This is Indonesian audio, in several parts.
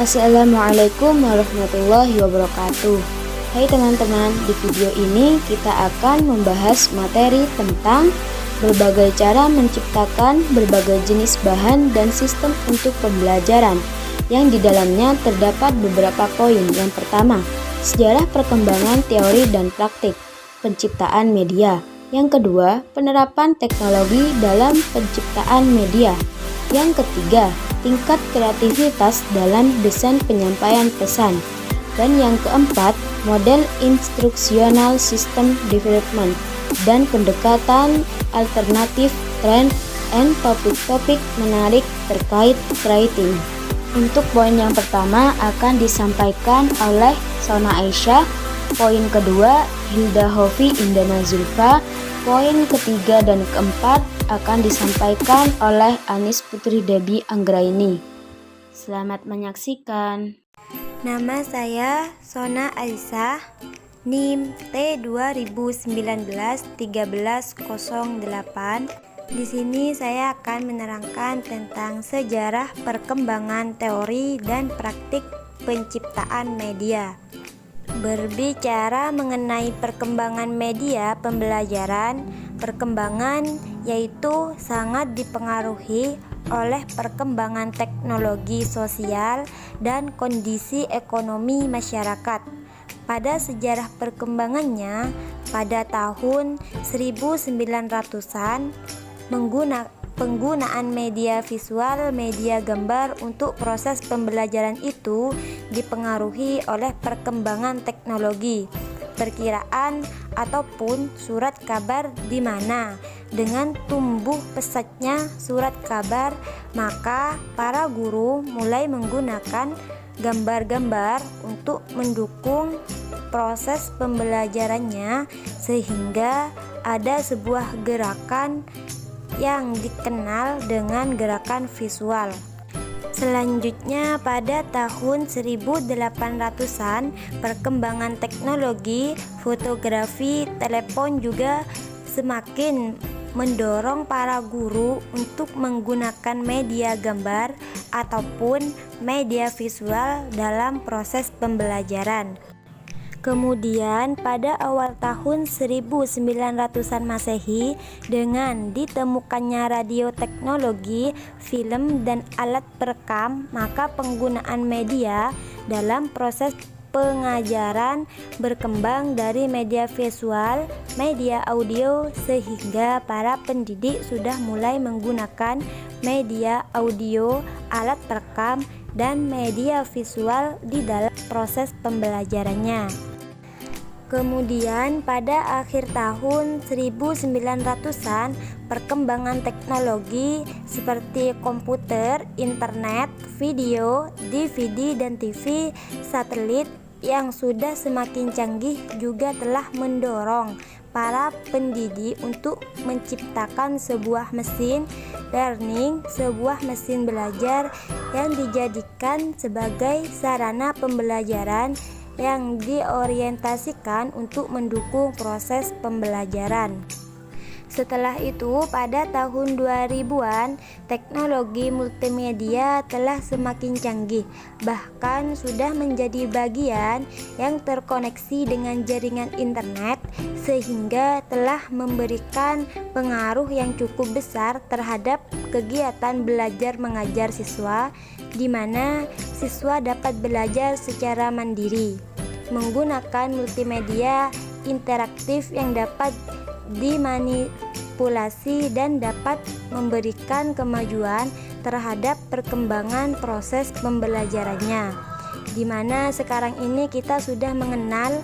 Assalamualaikum warahmatullahi wabarakatuh. Hai teman-teman, di video ini kita akan membahas materi tentang berbagai cara menciptakan berbagai jenis bahan dan sistem untuk pembelajaran, yang di dalamnya terdapat beberapa poin. Yang pertama, sejarah perkembangan teori dan praktik penciptaan media. Yang kedua, penerapan teknologi dalam penciptaan media. Yang ketiga, tingkat kreativitas dalam desain penyampaian pesan. Dan yang keempat, model instruksional system development dan pendekatan alternatif trend and topik-topik menarik terkait writing. Untuk poin yang pertama akan disampaikan oleh Sona Aisyah, poin kedua Hilda Hofi Indana Zulfa, poin ketiga dan keempat akan disampaikan oleh Anis Putri Debi Anggraini. Selamat menyaksikan. Nama saya Sona Aisyah, NIM T2019-1308. Di sini saya akan menerangkan tentang sejarah perkembangan teori dan praktik penciptaan media. Berbicara mengenai perkembangan media pembelajaran, perkembangan yaitu sangat dipengaruhi oleh perkembangan teknologi sosial dan kondisi ekonomi masyarakat. Pada sejarah perkembangannya, pada tahun 1900-an, penggunaan media visual, media gambar untuk proses pembelajaran itu dipengaruhi oleh perkembangan teknologi, perkiraan ataupun surat kabar, di mana dengan tumbuh pesatnya surat kabar, maka para guru mulai menggunakan gambar-gambar untuk mendukung proses pembelajarannya, sehingga ada sebuah gerakan yang dikenal dengan gerakan visual. Selanjutnya pada tahun 1800-an, perkembangan teknologi, fotografi, telepon juga semakin mendorong para guru untuk menggunakan media gambar ataupun media visual dalam proses pembelajaran. Kemudian pada awal tahun 1900-an Masehi, dengan ditemukannya radio teknologi, film, dan alat perekam, maka penggunaan media dalam proses pengajaran berkembang dari media visual, media audio, sehingga para pendidik sudah mulai menggunakan media audio, alat perekam, dan media visual di dalam proses pembelajarannya. Kemudian pada akhir tahun 1900-an, perkembangan teknologi seperti komputer, internet, video, DVD dan TV, satelit yang sudah semakin canggih juga telah mendorong para pendidik untuk menciptakan sebuah mesin learning, sebuah mesin belajar yang dijadikan sebagai sarana pembelajaran yang diorientasikan untuk mendukung proses pembelajaran. Setelah itu, pada tahun 2000-an, teknologi multimedia telah semakin canggih, bahkan sudah menjadi bagian yang terkoneksi dengan jaringan internet, sehingga telah memberikan pengaruh yang cukup besar terhadap kegiatan belajar mengajar siswa, di mana siswa dapat belajar secara mandiri menggunakan multimedia interaktif yang dapat dimanipulasi dan dapat memberikan kemajuan terhadap perkembangan proses pembelajarannya, di mana sekarang ini kita sudah mengenal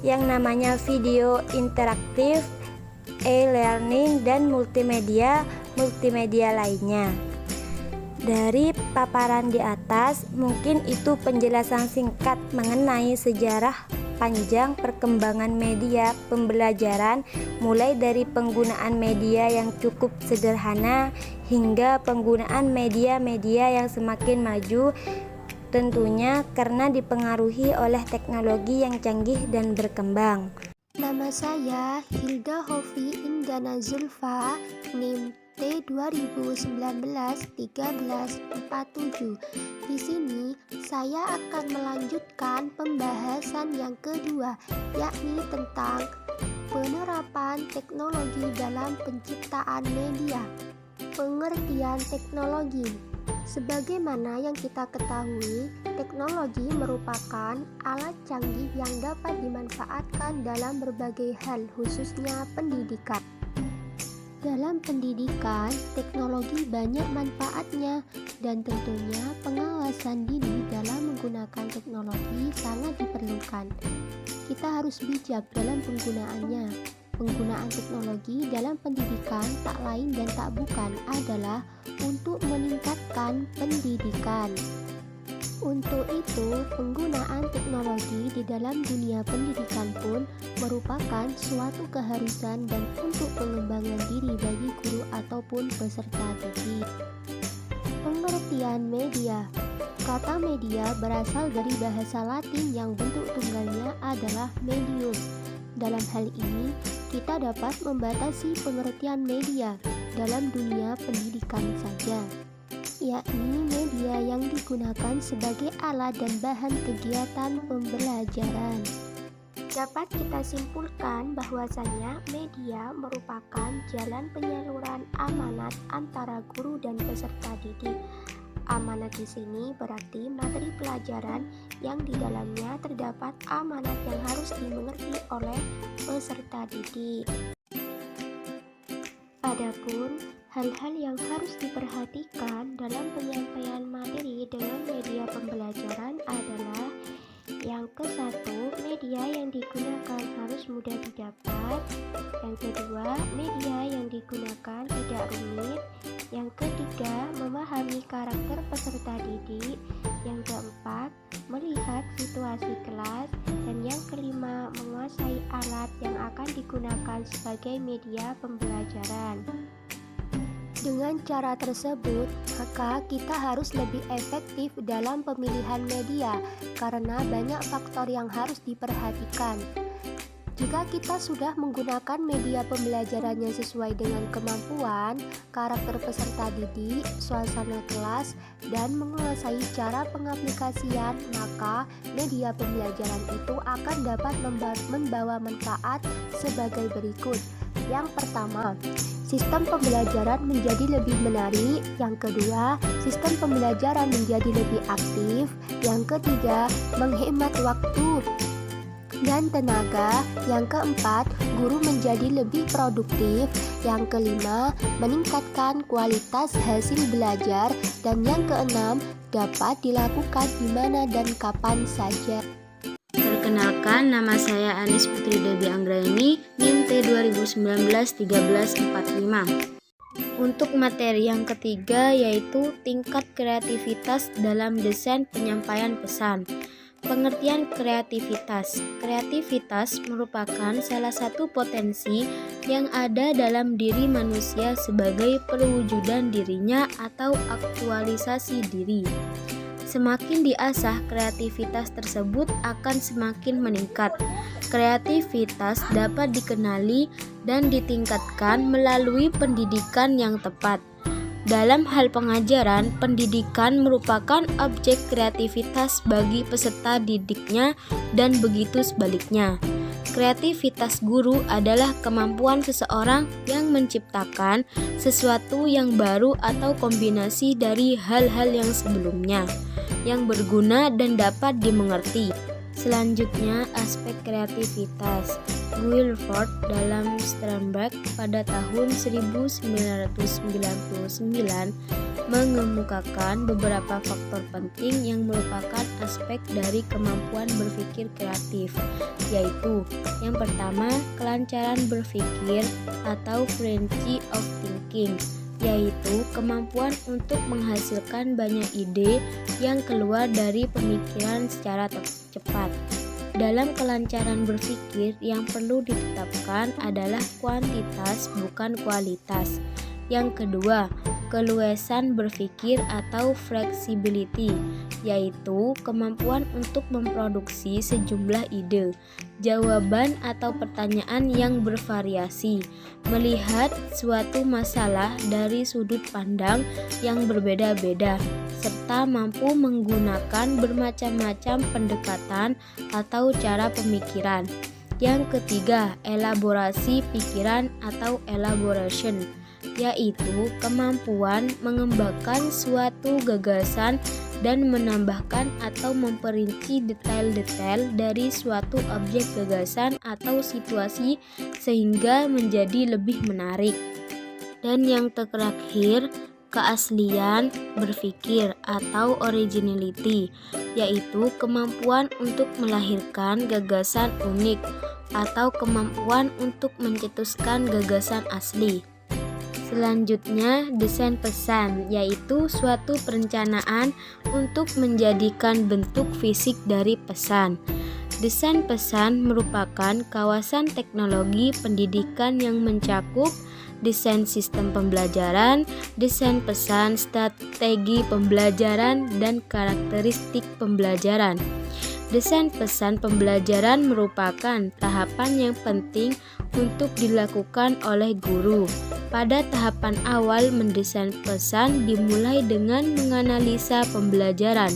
yang namanya video interaktif, e-learning, dan multimedia lainnya. Dari paparan di atas, mungkin itu penjelasan singkat mengenai sejarah panjang perkembangan media pembelajaran, mulai dari penggunaan media yang cukup sederhana hingga penggunaan media-media yang semakin maju, tentunya karena dipengaruhi oleh teknologi yang canggih dan berkembang. Nama saya Hilda Hofi Indana Zulfa, NIM T2019-1347. Di sini saya akan melanjutkan pembahasan yang kedua, yakni tentang penerapan teknologi dalam penciptaan media. Pengertian teknologi. Sebagaimana yang kita ketahui, teknologi merupakan alat canggih yang dapat dimanfaatkan dalam berbagai hal, khususnya pendidikan. Dalam pendidikan, teknologi banyak manfaatnya dan tentunya pengawasan diri dalam menggunakan teknologi sangat diperlukan. Kita harus bijak dalam penggunaannya. Penggunaan teknologi dalam pendidikan tak lain dan tak bukan adalah untuk meningkatkan pendidikan. Untuk itu, penggunaan teknologi di dalam dunia pendidikan pun merupakan suatu keharusan dan untuk pengembangan diri bagi guru ataupun peserta didik. Pengertian media. Kata media berasal dari bahasa Latin yang bentuk tunggalnya adalah medium. Dalam hal ini, kita dapat membatasi pengertian media dalam dunia pendidikan saja, yakni media yang digunakan sebagai alat dan bahan kegiatan pembelajaran. Dapat kita simpulkan bahwasanya media merupakan jalan penyaluran amanat antara guru dan peserta didik. Amanat di sini berarti materi pelajaran yang di dalamnya terdapat amanat yang harus dimengerti oleh peserta didik. Adapun hal-hal yang harus diperhatikan dalam penyampaian materi dengan media pembelajaran adalah yang ke-1, media yang digunakan harus mudah didapat. Yang kedua, media yang digunakan tidak rumit. Yang ketiga, memahami karakter peserta didik. Yang keempat, melihat situasi kelas. Dan yang kelima, menguasai alat yang akan digunakan sebagai media pembelajaran. Dengan cara tersebut, maka kita harus lebih efektif dalam pemilihan media karena banyak faktor yang harus diperhatikan. Jika kita sudah menggunakan media pembelajarannya sesuai dengan kemampuan, karakter peserta didik, suasana kelas, dan menguasai cara pengaplikasian, maka media pembelajaran itu akan dapat membawa manfaat sebagai berikut. Yang pertama, sistem pembelajaran menjadi lebih menarik. Yang kedua, sistem pembelajaran menjadi lebih aktif. Yang ketiga, menghemat waktu dan tenaga. Yang keempat, guru menjadi lebih produktif. Yang kelima, meningkatkan kualitas hasil belajar. Dan yang keenam, dapat dilakukan di mana dan kapan saja. Perkenalkan, nama saya Anis Putri Debi Anggraini, NIM T2019-1345. Untuk materi yang ketiga yaitu tingkat kreativitas dalam desain penyampaian pesan. Pengertian kreativitas. Kreativitas merupakan salah satu potensi yang ada dalam diri manusia sebagai perwujudan dirinya atau aktualisasi diri. Semakin diasah, kreativitas tersebut akan semakin meningkat. Kreativitas dapat dikenali dan ditingkatkan melalui pendidikan yang tepat. Dalam hal pengajaran, pendidikan merupakan objek kreativitas bagi peserta didiknya dan begitu sebaliknya. Kreativitas guru adalah kemampuan seseorang yang menciptakan sesuatu yang baru atau kombinasi dari hal-hal yang sebelumnya, yang berguna dan dapat dimengerti. Selanjutnya, aspek kreativitas. Guilford dalam Sternberg pada tahun 1999 mengemukakan beberapa faktor penting yang merupakan aspek dari kemampuan berpikir kreatif, yaitu yang pertama, kelancaran berpikir atau fluency of thinking, yaitu kemampuan untuk menghasilkan banyak ide yang keluar dari pemikiran secara cepat. Dalam kelancaran berpikir, yang perlu ditetapkan adalah kuantitas bukan kualitas. Yang kedua, keluasan berpikir atau flexibility, yaitu kemampuan untuk memproduksi sejumlah ide, jawaban atau pertanyaan yang bervariasi, melihat suatu masalah dari sudut pandang yang berbeda-beda, serta mampu menggunakan bermacam-macam pendekatan atau cara pemikiran. Yang ketiga, elaborasi pikiran atau elaboration, yaitu kemampuan mengembangkan suatu gagasan dan menambahkan atau memperinci detail-detail dari suatu objek gagasan atau situasi sehingga menjadi lebih menarik. Dan yang terakhir, keaslian berpikir atau originality, yaitu kemampuan untuk melahirkan gagasan unik atau kemampuan untuk mencetuskan gagasan asli. Selanjutnya, desain pesan, yaitu suatu perencanaan untuk menjadikan bentuk fisik dari pesan. Desain pesan merupakan kawasan teknologi pendidikan yang mencakup desain sistem pembelajaran, desain pesan, strategi pembelajaran, dan karakteristik pembelajaran. Desain pesan pembelajaran merupakan tahapan yang penting untuk dilakukan oleh guru. Pada tahapan awal mendesain pesan dimulai dengan menganalisa pembelajaran,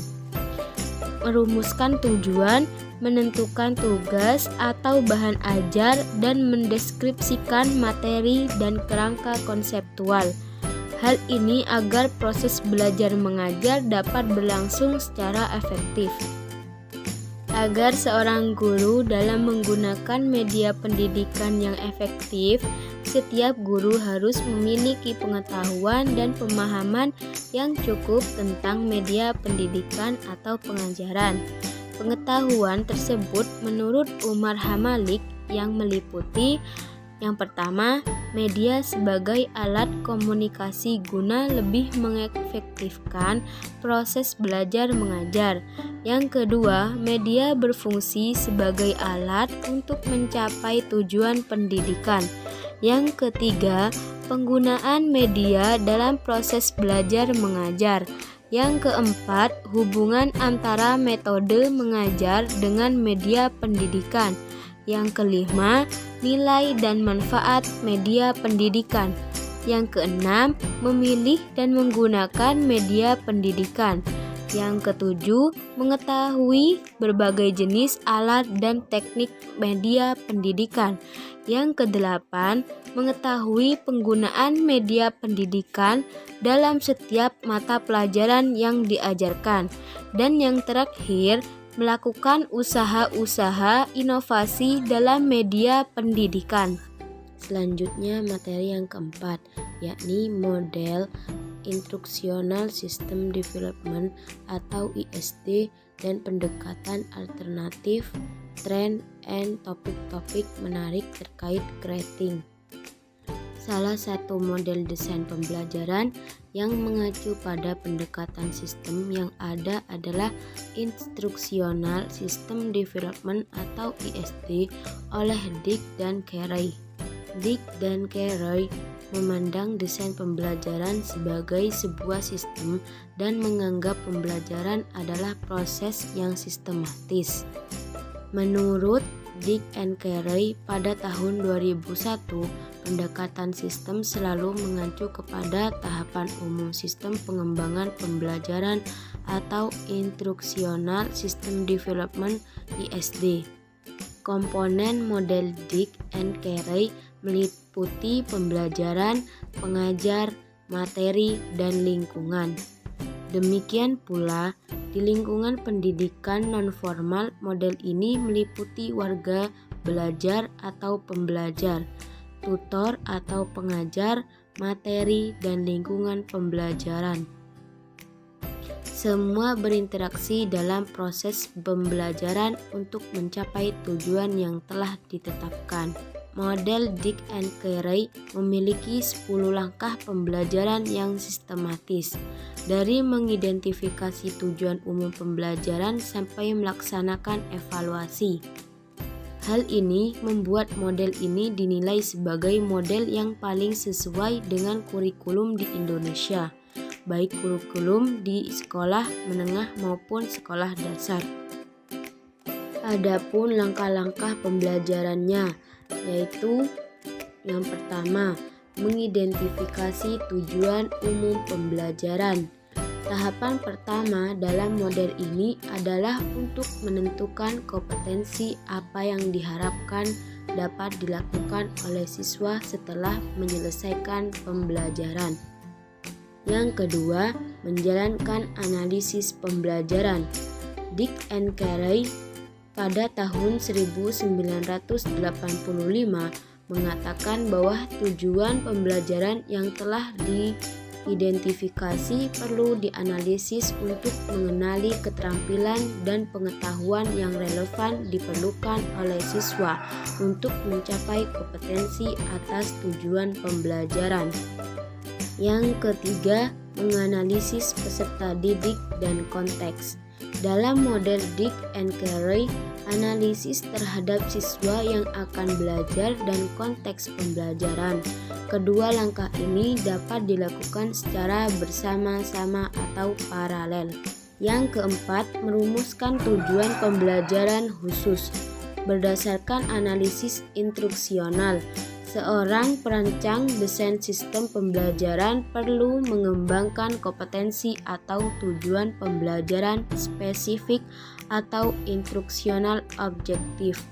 merumuskan tujuan, menentukan tugas atau bahan ajar, dan mendeskripsikan materi dan kerangka konseptual. Hal ini agar proses belajar mengajar dapat berlangsung secara efektif. Agar seorang guru dalam menggunakan media pendidikan yang efektif, setiap guru harus memiliki pengetahuan dan pemahaman yang cukup tentang media pendidikan atau pengajaran. Pengetahuan tersebut menurut Umar Hamalik yang meliputi: yang pertama, media sebagai alat komunikasi guna lebih mengefektifkan proses belajar mengajar. Yang kedua, media berfungsi sebagai alat untuk mencapai tujuan pendidikan. Yang ketiga, penggunaan media dalam proses belajar mengajar. Yang keempat, hubungan antara metode mengajar dengan media pendidikan. Yang kelima, nilai dan manfaat media pendidikan. Yang keenam, memilih dan menggunakan media pendidikan. Yang ketujuh, mengetahui berbagai jenis alat dan teknik media pendidikan. Yang kedelapan, mengetahui penggunaan media pendidikan dalam setiap mata pelajaran yang diajarkan. Dan yang terakhir, melakukan usaha-usaha inovasi dalam media pendidikan. Selanjutnya, materi yang keempat, yakni model Instructional System Development atau ISD dan pendekatan alternatif, tren, and topik-topik menarik terkait grading. Salah satu model desain pembelajaran yang mengacu pada pendekatan sistem yang ada adalah Instructional System Development atau ISD oleh Dick dan Carey. Dick dan Carey memandang desain pembelajaran sebagai sebuah sistem dan menganggap pembelajaran adalah proses yang sistematis. Menurut Dick and Carey, pada tahun 2001, pendekatan sistem selalu mengacu kepada tahapan umum sistem pengembangan pembelajaran atau Instructional System Development (ISD). Komponen model Dick and Carey meliputi pembelajaran, pengajar, materi, dan lingkungan. Demikian pula, di lingkungan pendidikan nonformal, model ini meliputi warga belajar atau pembelajar, tutor atau pengajar, materi, dan lingkungan pembelajaran. Semua berinteraksi dalam proses pembelajaran untuk mencapai tujuan yang telah ditetapkan. Model Dick and Carey memiliki 10 langkah pembelajaran yang sistematis, dari mengidentifikasi tujuan umum pembelajaran sampai melaksanakan evaluasi. Hal ini membuat model ini dinilai sebagai model yang paling sesuai dengan kurikulum di Indonesia. baik kurikulum di sekolah menengah maupun sekolah dasar. Adapun langkah-langkah pembelajarannya, yaitu yang pertama, mengidentifikasi tujuan umum pembelajaran. Tahapan pertama dalam model ini adalah untuk menentukan kompetensi apa yang diharapkan dapat dilakukan oleh siswa setelah menyelesaikan pembelajaran. Yang kedua, menjalankan analisis pembelajaran. Dick and Carey pada tahun 1985 mengatakan bahwa tujuan pembelajaran yang telah diidentifikasi perlu dianalisis untuk mengenali keterampilan dan pengetahuan yang relevan diperlukan oleh siswa untuk mencapai kompetensi atas tujuan pembelajaran. Yang ketiga, menganalisis peserta didik dan konteks. Dalam model Dick and Carey, analisis terhadap siswa yang akan belajar dan konteks pembelajaran. Kedua langkah ini dapat dilakukan secara bersama-sama atau paralel. Yang keempat, merumuskan tujuan pembelajaran khusus. Berdasarkan analisis instruksional, seorang perancang desain sistem pembelajaran perlu mengembangkan kompetensi atau tujuan pembelajaran spesifik atau instruksional objektif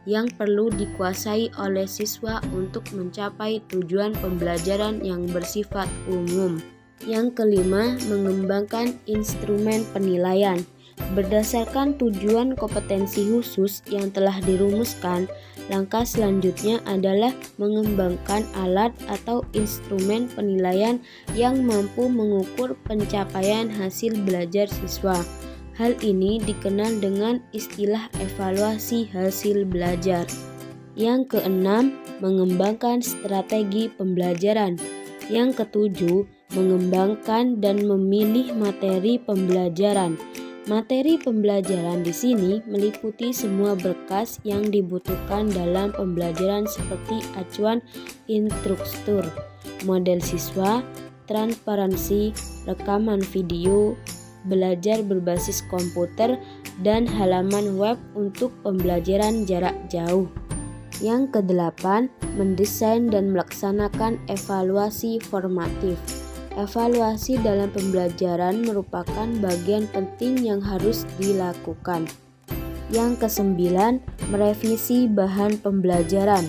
yang perlu dikuasai oleh siswa untuk mencapai tujuan pembelajaran yang bersifat umum. Yang kelima, mengembangkan instrumen penilaian. Berdasarkan tujuan kompetensi khusus yang telah dirumuskan, langkah selanjutnya adalah mengembangkan alat atau instrumen penilaian yang mampu mengukur pencapaian hasil belajar siswa. Hal ini dikenal dengan istilah evaluasi hasil belajar. Yang keenam, mengembangkan strategi pembelajaran. Yang ketujuh, mengembangkan dan memilih materi pembelajaran. Materi pembelajaran di sini meliputi semua berkas yang dibutuhkan dalam pembelajaran seperti acuan instruktur, model siswa, transparansi, rekaman video, belajar berbasis komputer, dan halaman web untuk pembelajaran jarak jauh. Yang kedelapan, mendesain dan melaksanakan evaluasi formatif. Evaluasi dalam pembelajaran merupakan bagian penting yang harus dilakukan. Yang kesembilan, merevisi bahan pembelajaran.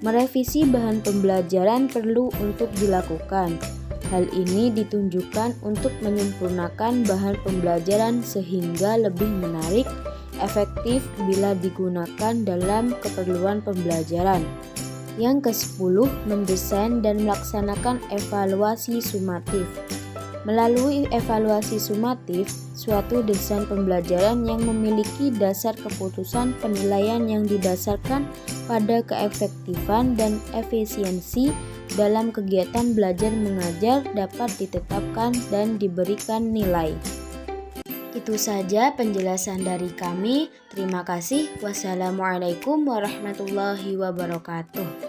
Merevisi bahan pembelajaran perlu untuk dilakukan. Hal ini ditunjukkan untuk menyempurnakan bahan pembelajaran sehingga lebih menarik, efektif bila digunakan dalam keperluan pembelajaran. Yang ke-10, mendesain dan melaksanakan evaluasi sumatif. Melalui evaluasi sumatif, suatu desain pembelajaran yang memiliki dasar keputusan penilaian yang didasarkan pada keefektifan dan efisiensi dalam kegiatan belajar mengajar dapat ditetapkan dan diberikan nilai. Itu saja penjelasan dari kami. Terima kasih. Wassalamualaikum warahmatullahi wabarakatuh.